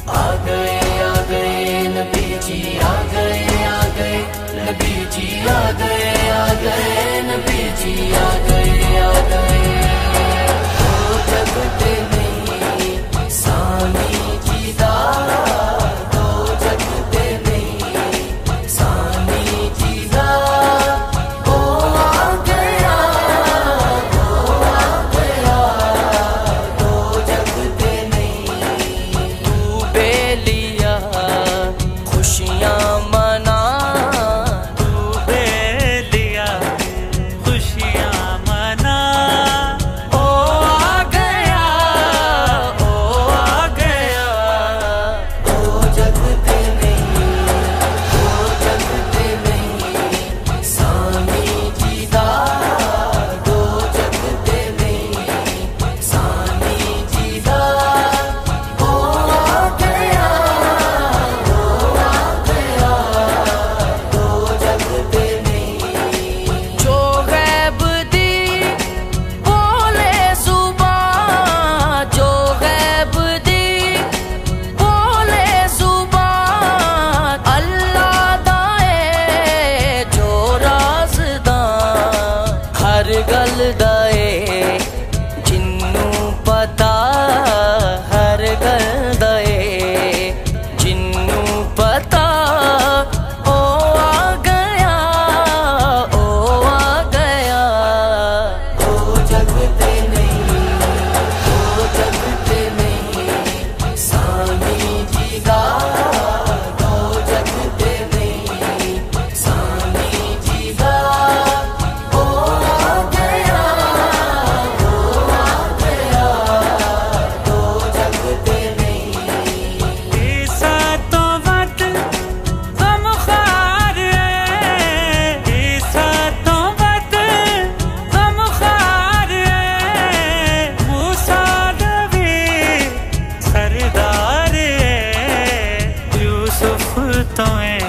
आ गए नबी जी आ गए नबी जी आ गए नबी जी आ गए ओ जगते नहीं सानी जी दा दो जगते नहीं सानी जी दा ओ आ गया दो जगते नहीं तू बेलिया खुशियां मना तू बेलिया खुशियां मना ओ आ गया दो जगते नहीं सानी जी दा दो जगते नहीं सानी जी दा ओ आ गया दो जगते नहीं जो गैब दी बोले जुबान जो गैब दी बोले जुबान अल्लाह दाए जो राज़दां हर गल दाए जिन्नू पता हर गल दाए जिन्नू पता ओ आ गया दो जगते नहीं सानी जी दा दो जगते नहीं सानी जी दा ओ आ गया दो जगते नहीं ईसा तो वत गमखार है ईसा तो वत गमखार है मूसा नबी सरदार है यूसुफ तो है